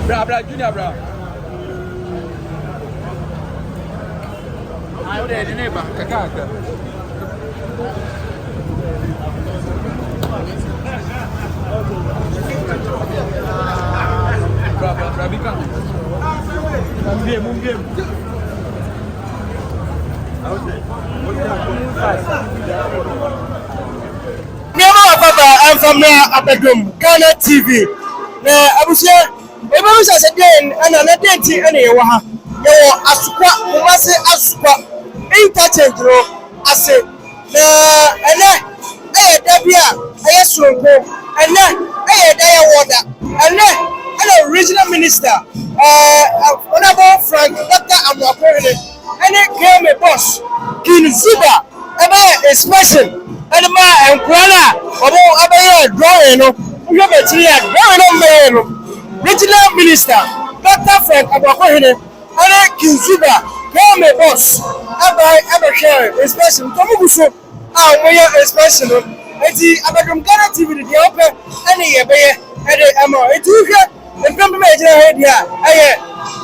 Bra, Junior, bra. I would have neighbor, Kakaka. I'm from Abedum, Ghana TV. I was here. If I was again, and another day, and you were Asokwa, Kumasi Asokwa Interchange. I said, and then Regional Minister, Honorable Frank Dr. Amoakohene, and then came a boss, King Zuba, a special, and my umbrella, about drawing, we have a drawing Regional Minister Dr. Frank Amoakohene, and then King Zuba, came a boss, about sharing, a special, Tomuguso, our special, and the Abedum Ghana TV, the open, and the and it's the compliment here.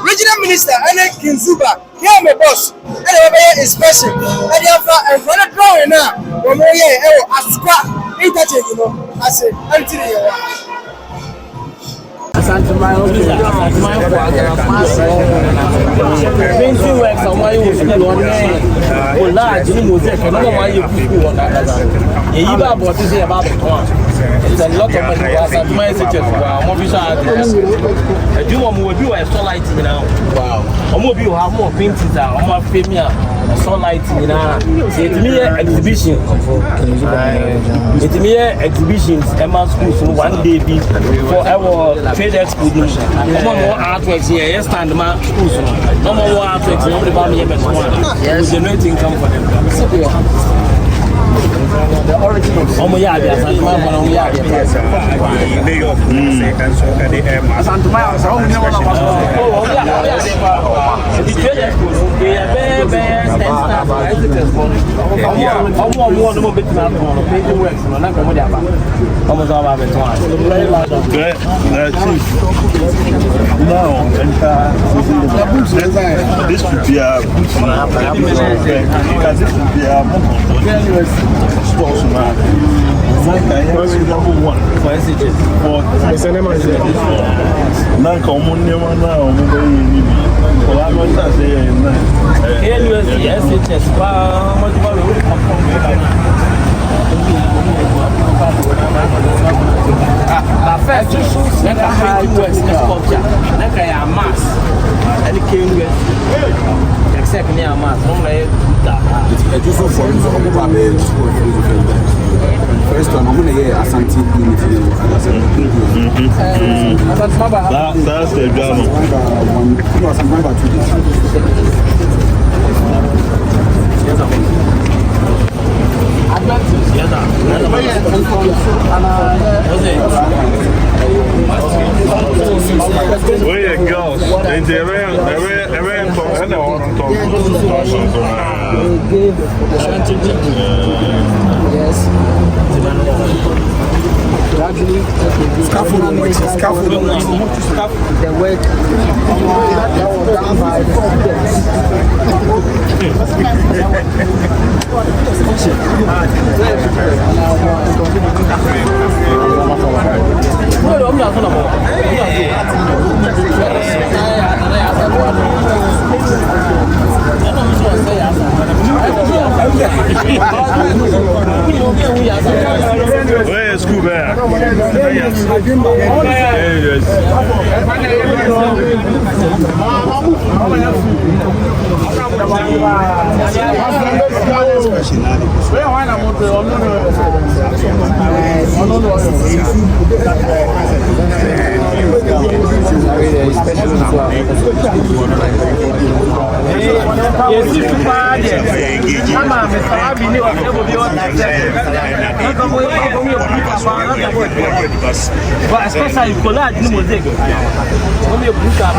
Regional Minister and King Zuba, here my boss, and is special. And and for the drawing now, one more year, Asokwa Interchange, I said, until Ashanti works on why was on large music, and no one you put on that. You about what is about the it's a lot of money. Messages more visual. I do want more view a solar lighting now. Wow. I'm more view have more paintings are more famous. Solar lighting now. It's me exhibition. It's me exhibitions. Emma schools one day be for our trade expo. No more artworks here. Yes, stand man schools. No more artworks. Nobody buy me a better one. Yes, generating income for them. The origin of Omoyabia, Ashanti except near mass, first one, I'm going to hear Ashanti Region. That's the drama. Where it goes, and yes. Scaffolding, the work that was done by the where is school back? But especially collage no music. Come here, book up.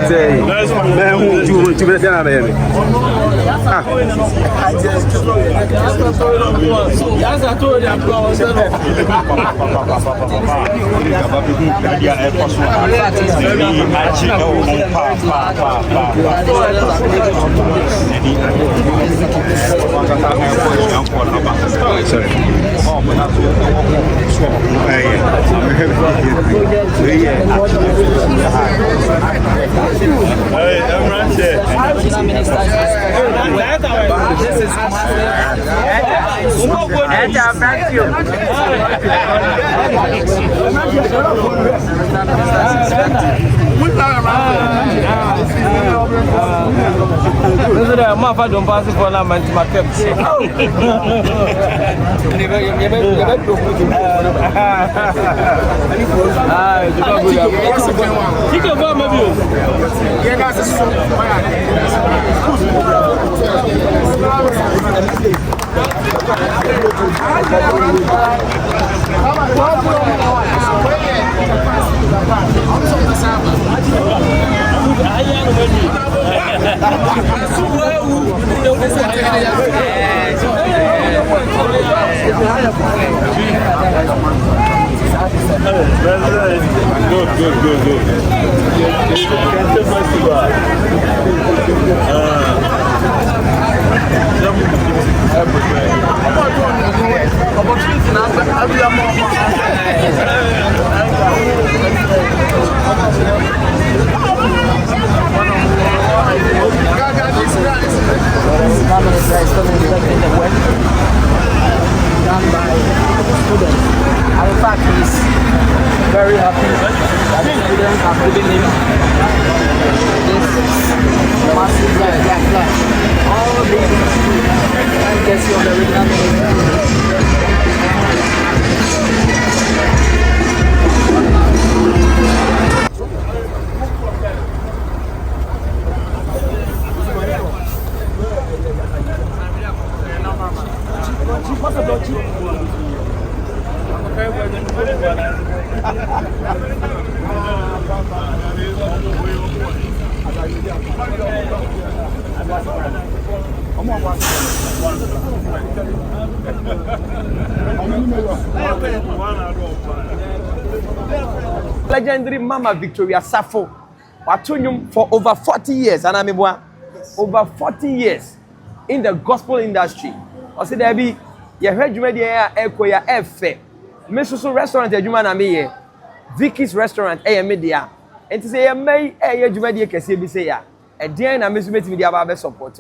say, man, who to be down there? Yes, I told you I'm going This is my father don't pass it for now, man. My kept. Very happy that the students have given him this massive all these and gets you on the original legendary Mama Victoria Safo Watunyum for over 40 years and I'm over 40 years in the gospel industry. I said there be you heard you made the F Mesusu restaurant adwuma na me Vicky's restaurant media enti say ye may adwuma de kese bi say ya e den na mesu metimi de aba be support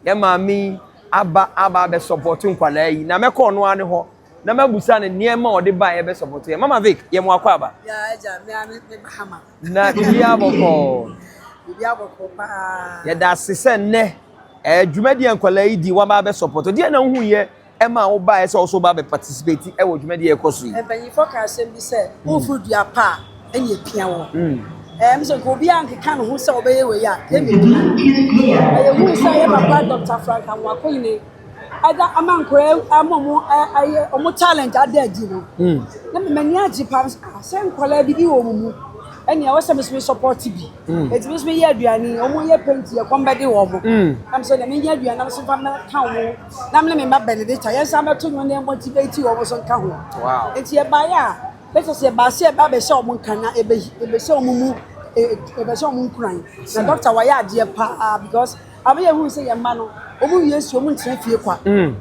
ye ma mi aba be support nkwala yi na meko no ane ho na mabusa ne niema ode ba ye be support ye Mama Vic ye mo akwa aba ya eja me bahama na bia boko pa ye da sese ne adwuma de nkwala yi di wa ba be support de na hu ye Emma wo ba ese also ba be participate e wo dwuma de ekoso yi. Ebanyi focus am bi se wo fu dua pa ene epia wo. So ko bi anke kan ho se obeye we ya. E hu se ye papa Dr. Amoakohene. Ada amankore amomo aye omo talent ada agi no. Na me mani agi pa se nkola bi wo mu. Ene ya wose me support bi. Eti me ye aduani omo ye paint ye kombede wo mo. Am so na me ye aduani am so fa na kan wo. Na me ma benedicta yes am to no na motivate wo so kan ho. Wow. Eti e ba ya let us say ba se ba be se omo kan na ebe se omo mu ebe se omo nkuran. Na doctor wa ya ade pa because am ye hu say ye ma no omo yesu omo ntra fie kwa.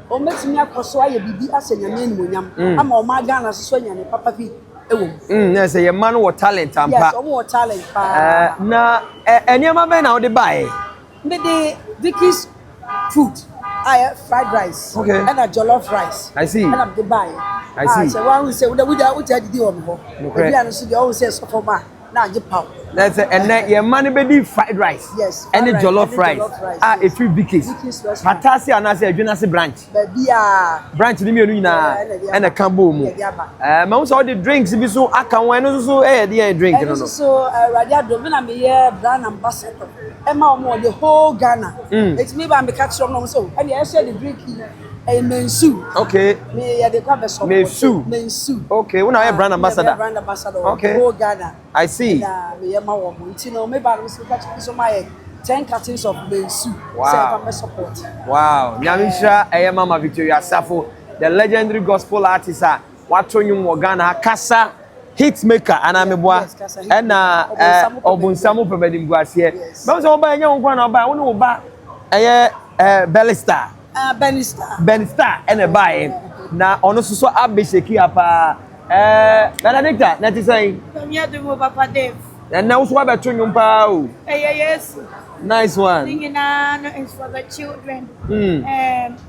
O metimi akoso aye bibi asenya me animonyam. Ama o ma ga na so nya ne papa fi na say your man with talent and yes, what talent na eniema be na odi buy me the Vicky's food I fried rice okay and a jollof rice I see and I'm the buy I see so one we say we did the one we are so they always say so for ma na je pow that's and your man be the fried rice yes and the jollof rice if you Vicky's Patasi and say Adwunase branch branch ni me enu na and a cambo mu ma so the drinks bi so aka wan no so the drink no so radiado me na me ye brand ambassador e ma omo the whole Ghana it's me ba me catch from no so and you share the drink Mensu. Okay. Me ya de kwa be support. Mensu. Okay, when I brand ambassador. Brand ambassador. Okay. Go Ghana. I see. Na me ya ma wo mo. Nti no me ba no so catch so my 10 cartons of Mensu. Wow. Say support. Wow. Nyamisha Mama Victoria Safo, the legendary gospel artist wato nyum wo Ghana kasa hit maker anameboa na obunsamu pebedim guasie. Ba so oba enya won na oba won oba Bellistar. Bellistar ene bae na ono so abesheki apa Benedicta na ti say Premier de mo Papa Dave. And now so about nyum pa o. Yes. Nice one. Singing is for the children.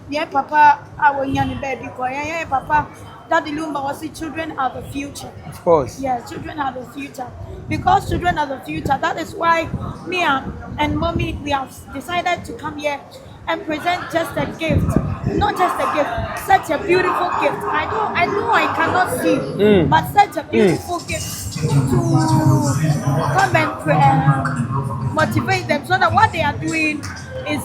Yeah, Papa, I will young baby. Yeah, Papa, Daddy Lumba was the children are the future. Of course. Yeah, children are the future. Because children are the future, that is why me and Mommy, we have decided to come here and present just a gift. Not just a gift, such a beautiful gift. I know I cannot see, but such a beautiful gift to come and motivate them so that what they are doing is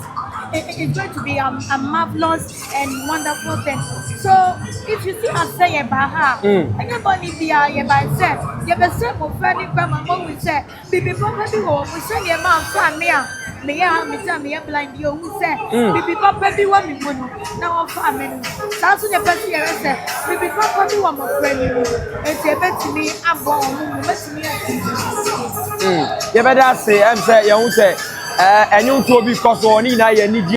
going to be a marvelous and wonderful thing. So if you see us say Baha, anybody be a by say, you have a simple friendly grandma will say, Bibi Papa, we say your mom, Samia. Me blind you who say Bibi Papa be one me now I'm family. That's what the person here say. Bibi Papa be one more friend you. It's a bet to me I'm born You better say I'm say you say and you to be cause on in I need